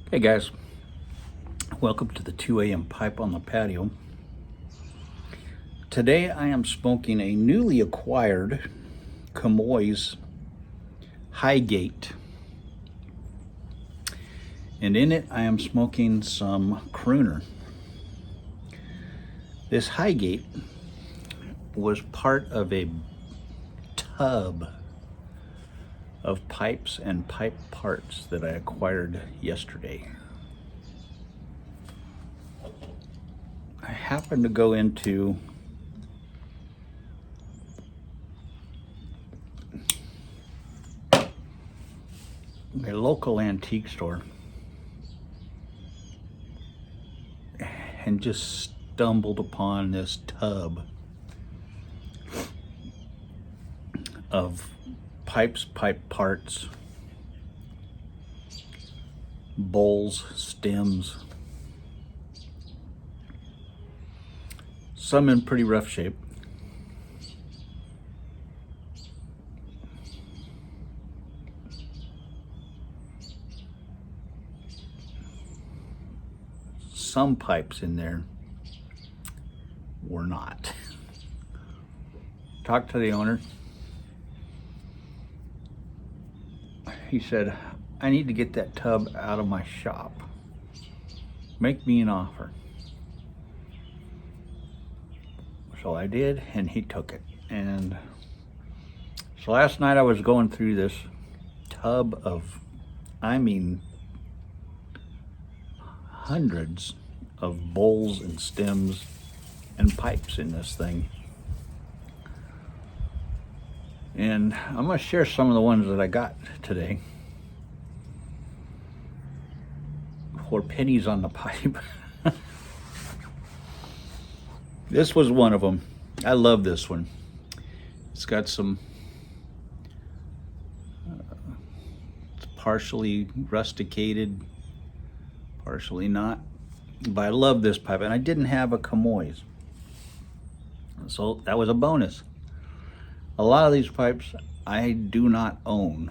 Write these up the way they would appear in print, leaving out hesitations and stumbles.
Hey guys, welcome to the 2 a.m. pipe on the patio. Today I am smoking a newly acquired Comoys Highgate, and in it I am smoking some Crooner. This Highgate was part of a tub of pipes and pipe parts that I acquired yesterday. I happened to go into a local antique store and just stumbled upon this tub of pipes, pipe parts, bowls, stems, some in pretty rough shape. Some pipes in there were not. Talked to the owner. He said, I need to get that tub out of my shop. Make me an offer. So I did, and he took it. And so last night I was going through this tub of, hundreds of bowls and stems and pipes in this thing. And I'm going to share some of the ones that I got today for pennies on the pipe. This was one of them. I love this one. It's got some it's partially rusticated, partially not. But I love this pipe, and I didn't have a Comoys, so that was a bonus. A lot of these pipes I do not own,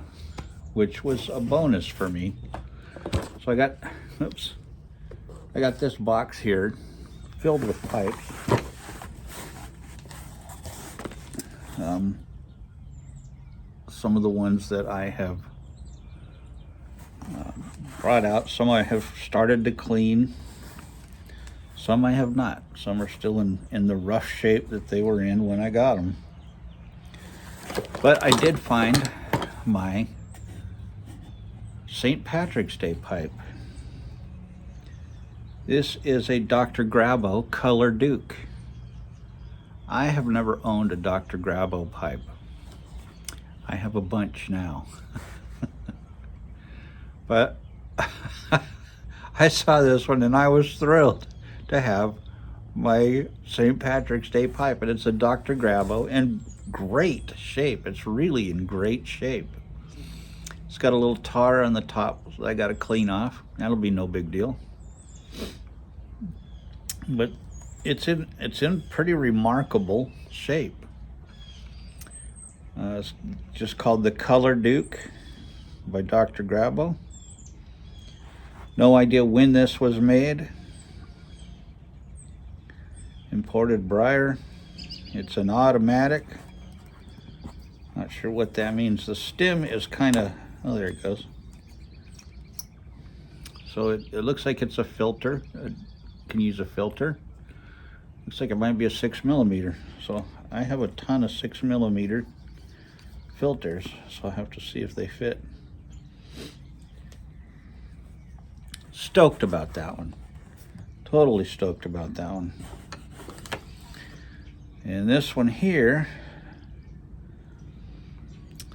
which was a bonus for me. So I got this box here filled with pipes. Some of the ones that I have brought out, some I have started to clean, some I have not. Some are still in the rough shape that they were in when I got them. But I did find my St. Patrick's Day pipe. This is a Dr. Grabo Color Duke. I have never owned a Dr. Grabo pipe. I have a bunch now. But I saw this one and I was thrilled to have my St. Patrick's Day pipe, and it's a Dr. Grabo in great shape. It's really in great shape. It's got a little tar on the top that I got to clean off. That'll be no big deal. But it's in pretty remarkable shape. It's just called the Color Duke by Dr. Grabo. No idea when this was made. Imported Briar. It's an automatic. Not sure what that means. The stem is kind of, oh, there it goes. So it looks like it's a filter. It can use a filter. Looks like it might be a 6mm. So I have a ton of 6mm filters, so I'll have to see if they fit. Stoked about that one. Totally stoked about that one. And this one here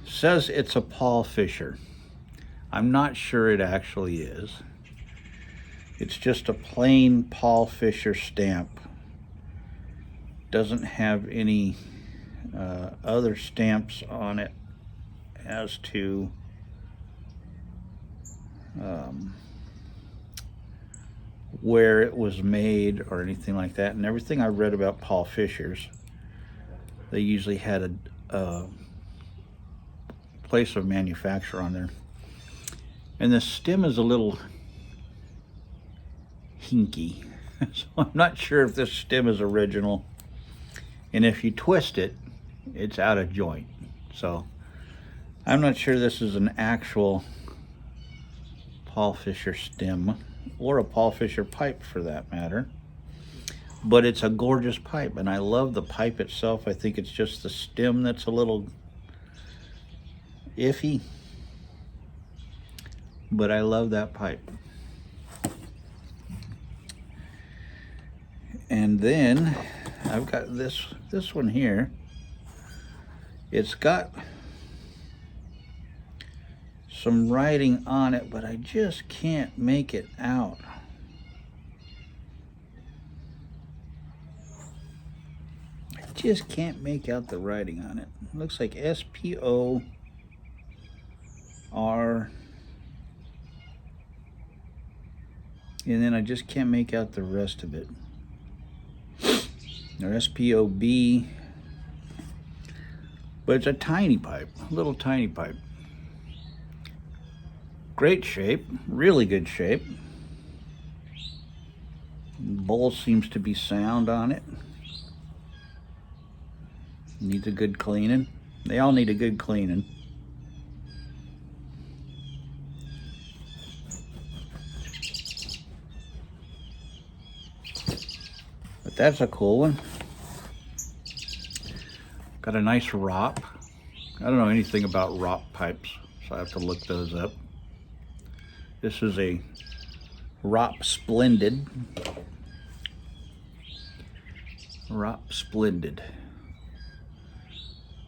says it's a Paul Fisher. I'm not sure it actually is. It's just a plain Paul Fisher stamp. Doesn't have any other stamps on it as to where it was made or anything like that. And everything I read about Paul Fisher's, they usually had a place of manufacture on there. And the stem is a little hinky, so I'm not sure if this stem is original. And if you twist it, it's out of joint. So I'm not sure this is an actual Paul Fisher stem, or a Paul Fisher pipe for that matter. But it's a gorgeous pipe, and I love the pipe itself. I think it's just the stem that's a little iffy, but I love that pipe. And then I've got this one here. It's got some writing on it, but I just can't make it out. I just can't make out the writing on it. It looks like SPOR, and then I just can't make out the rest of it. Or SPOB, but it's a tiny pipe, a little tiny pipe. Great shape, really good shape. Bowl seems to be sound on it. Needs a good cleaning. They all need a good cleaning. But that's a cool one. Got a nice ROP. I don't know anything about ROP pipes, so I have to look those up. This is a ROP Splendid. ROP Splendid.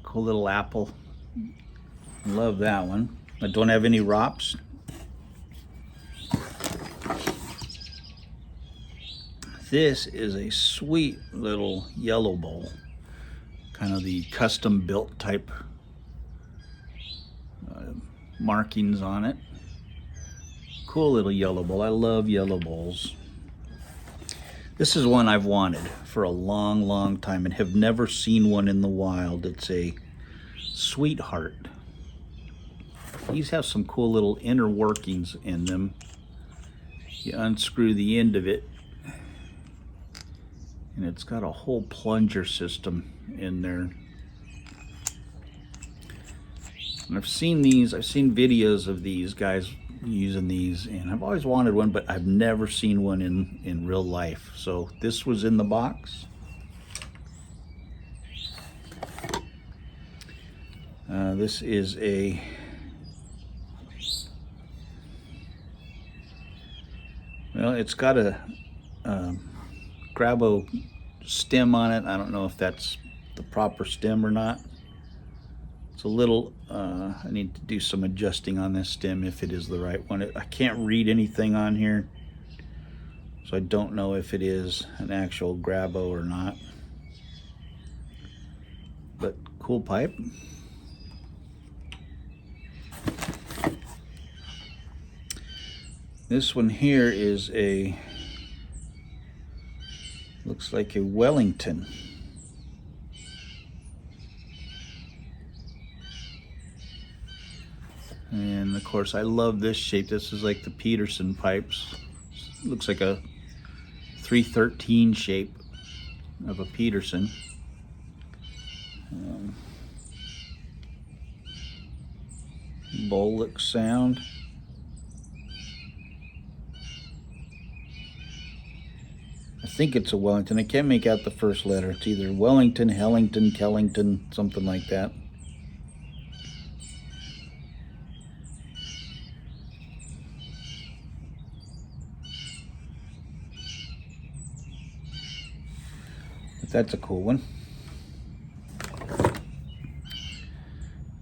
Cool little apple. Love that one. I don't have any ROPs. This is a sweet little yellow bowl. Kind of the custom built type markings on it. Cool little yellow bowl. I love yellow bowls. This is one I've wanted for a long time and have never seen one in the wild. It's a Sweetheart. These have some cool little inner workings in them. You unscrew the end of it, and it's got a whole plunger system in there. And I've seen videos of these guys using these, and I've always wanted one, but I've never seen one in real life. So this was in the box. This is a it's got a Grabo stem on it. I don't know if that's the proper stem or not. It's a little, I need to do some adjusting on this stem if it is the right one. I can't read anything on here, so I don't know if it is an actual Grabo or not. But cool pipe. This one here is looks like a Wellington. And of course I love this shape. This is like the Peterson pipes. Looks like a 313 shape of a Peterson. Bowl looks sound. I think it's a Wellington. I can't make out the first letter. It's either Wellington, Hellington, Kellington, something like that. But that's a cool one.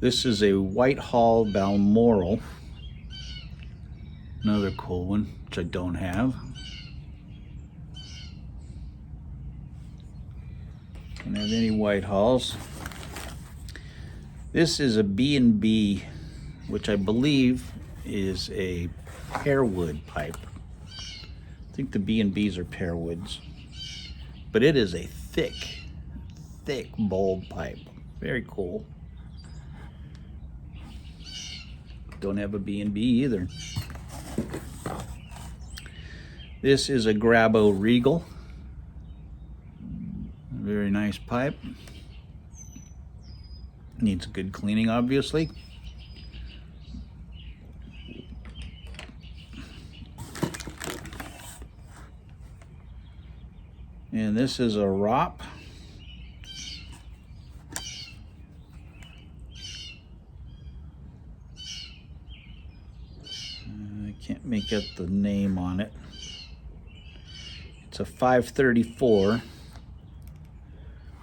This is a Whitehall Balmoral. Another cool one, which I don't have. Don't have any Whitehalls. This is a B&B, which I believe is a pearwood pipe. I think the B&Bs are pearwoods. But it is a thick, bold pipe. Very cool. Don't have a B&B either. This is a Grabo Regal. Very nice pipe. Needs a good cleaning, obviously. And this is a ROP. I can't make out the name on it. It's a 534,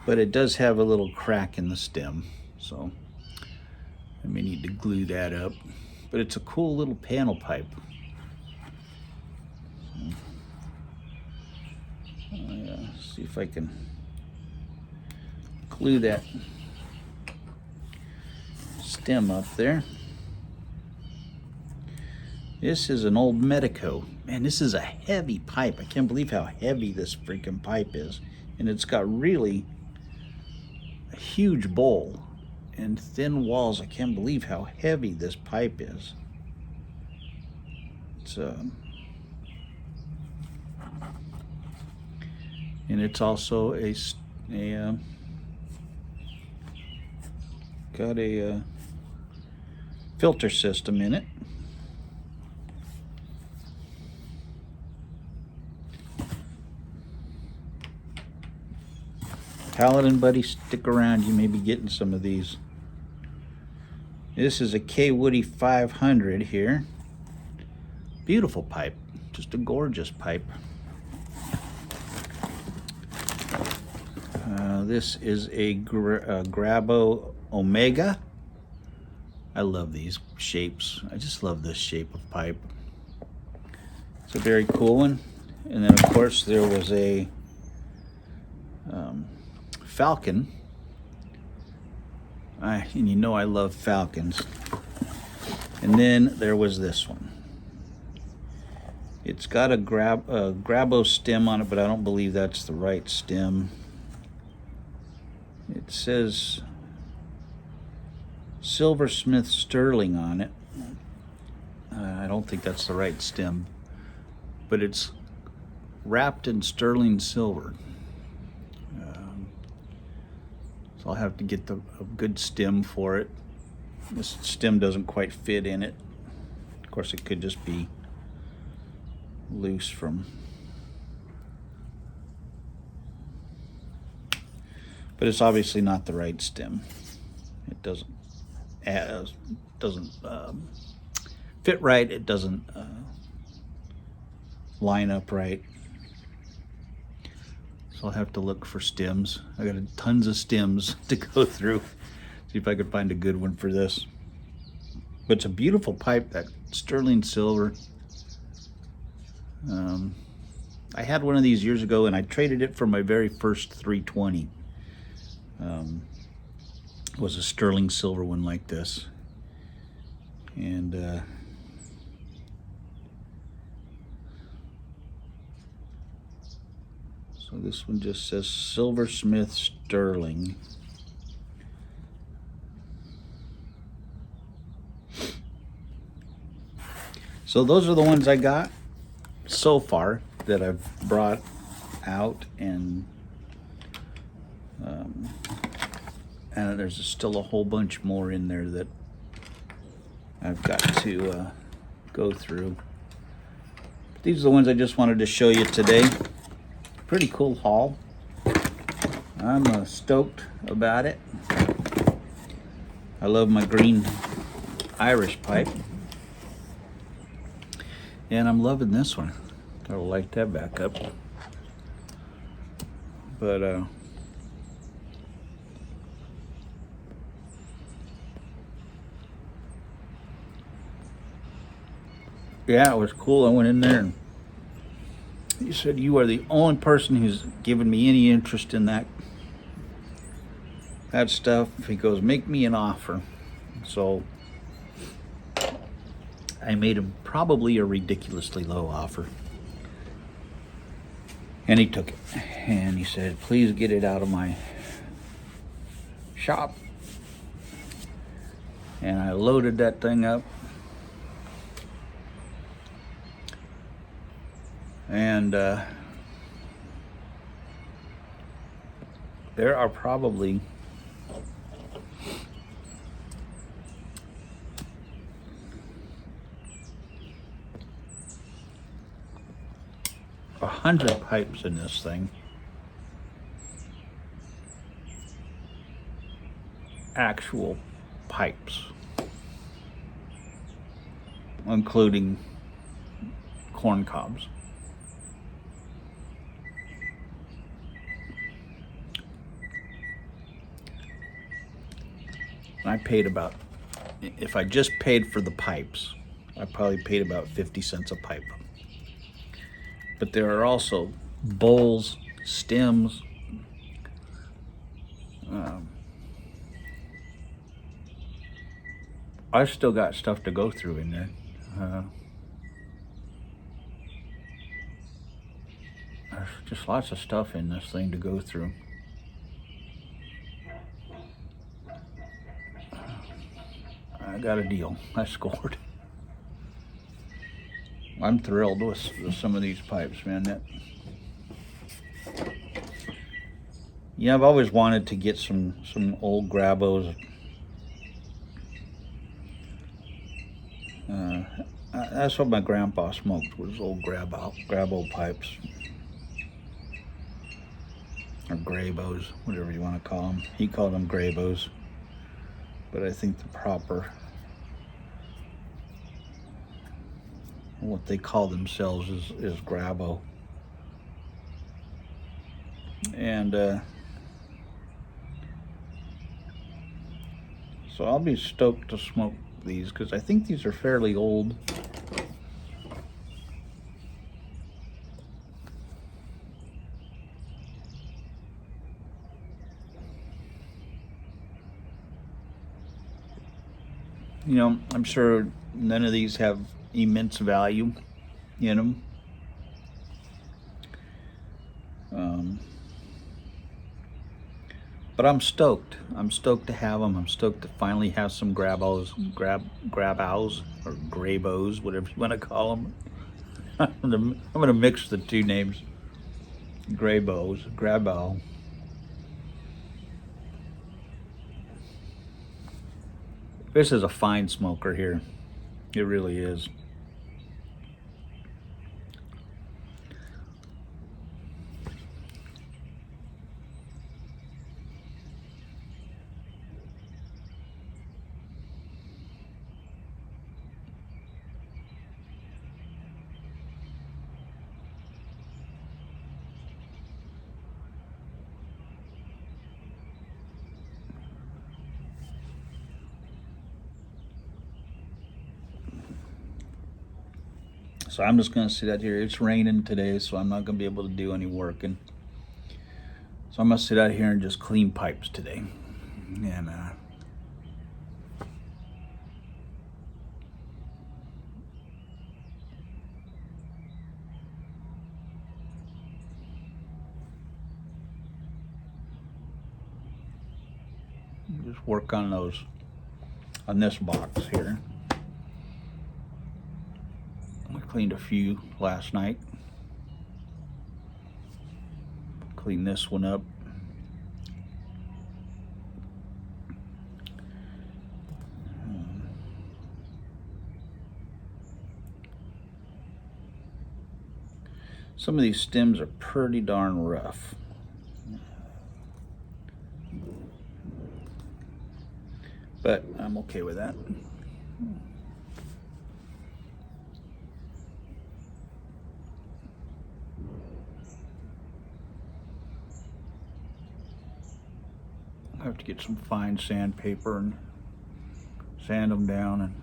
but it does have a little crack in the stem, so I may need to glue that up. But it's a cool little panel pipe. See if I can glue that stem up there. This is an old Medico. Man, this is a heavy pipe. I can't believe how heavy this freaking pipe is. And it's got really a huge bowl and thin walls. I can't believe how heavy this pipe is. It's and it's also got a filter system in it. Paladin buddy, stick around. You may be getting some of these. This is a K Woody 500 here. Beautiful pipe. Just a gorgeous pipe. This is a Grabo Omega. I love these shapes. I just love this shape of pipe. It's a very cool one. And then, of course, there was a Falcon. And you know I love Falcons. And then there was this one. It's got a Grabo stem on it, but I don't believe that's the right stem. It says Silversmith Sterling on it. I don't think that's the right stem, but it's wrapped in sterling silver. So I'll have to get a good stem for it. This stem doesn't quite fit in it. Of course, it could just be loose from, but it's obviously not the right stem. It doesn't fit right. It doesn't line up right. So I'll have to look for stems. I got tons of stems to go through. See if I could find a good one for this. But it's a beautiful pipe, that sterling silver. I had one of these years ago and I traded it for my very first 320. It was a sterling silver one like this. And so this one just says Silversmith Sterling. So those are the ones I got so far that I've brought out, and there's still a whole bunch more in there that I've got to go through. But these are the ones I just wanted to show you today. Pretty cool haul. I'm stoked about it. I love my green Irish pipe. And I'm loving this one. Gotta light that back up. But Yeah, it was cool. I went in there and he said, "You are the only person who's given me any interest in that stuff." He goes, "Make me an offer." So I made him probably a ridiculously low offer. And he took it. And he said, "Please get it out of my shop." And I loaded that thing up. And there are probably a 100 pipes in this thing. Actual pipes, including corn cobs. I paid about, if I just paid for the pipes, I probably paid about 50 cents a pipe. But there are also bowls, stems, I've still got stuff to go through in there. There's just lots of stuff in this thing to go through. I got a deal. I scored. I'm thrilled with some of these pipes, man. Yeah, I've always wanted to get some old Grabos. That's what my grandpa smoked, was old Grabo pipes. Or Grabos, whatever you want to call them. He called them Grabos. But I think the proper, what they call themselves is Grabo. And so I'll be stoked to smoke these, because I think these are fairly old. You know, I'm sure none of these have immense value in them. But I'm stoked. I'm stoked to have them. I'm stoked to finally have some Grabos, or Grabos, whatever you want to call them. I'm gonna mix the two names. Grabo. This is a fine smoker here. It really is. So I'm just gonna sit out here. It's raining today, so I'm not gonna be able to do any working. So I'm gonna sit out here and just clean pipes today. And just work on this box here. I cleaned a few last night. Clean this one up. Some of these stems are pretty darn rough. But I'm okay with that. I have to get some fine sandpaper and sand them down and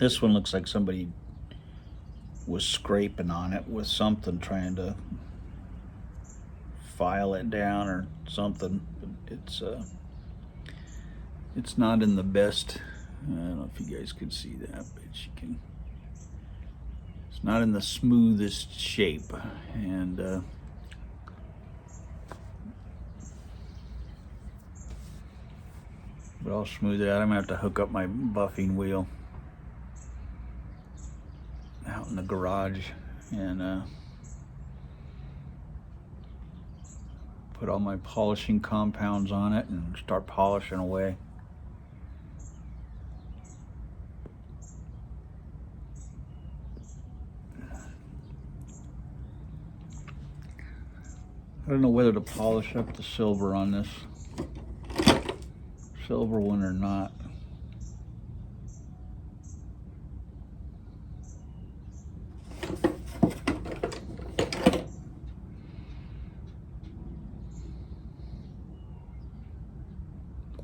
This one looks like somebody was scraping on it with something, trying to file it down or something. It's not in the best. I don't know if you guys can see that, but you can. It's not in the smoothest shape, and but I'll smooth it out. I'm gonna have to hook up my buffing wheel out in the garage and put all my polishing compounds on it and start polishing away. I don't know whether to polish up the silver on this silver one or not.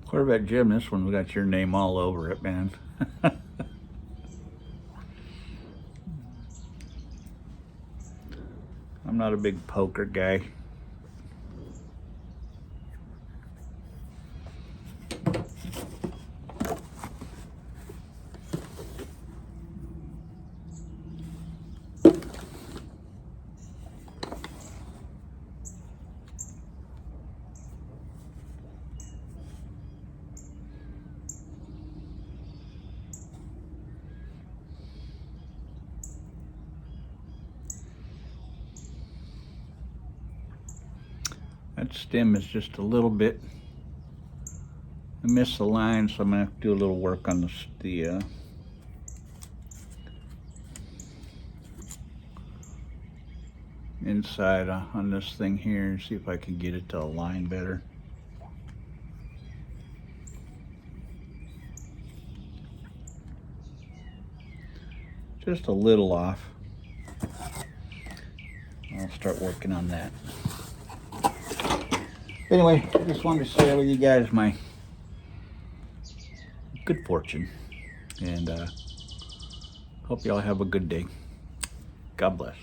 Quarterback Jim, this one's got your name all over it, man. I'm not a big poker guy. That stem is just a little bit, I missed the line, so I'm gonna have to do a little work on the inside on this thing here and see if I can get it to align better. Just a little off. I'll start working on that. Anyway, I just wanted to share with you guys my good fortune, and hope y'all have a good day. God bless.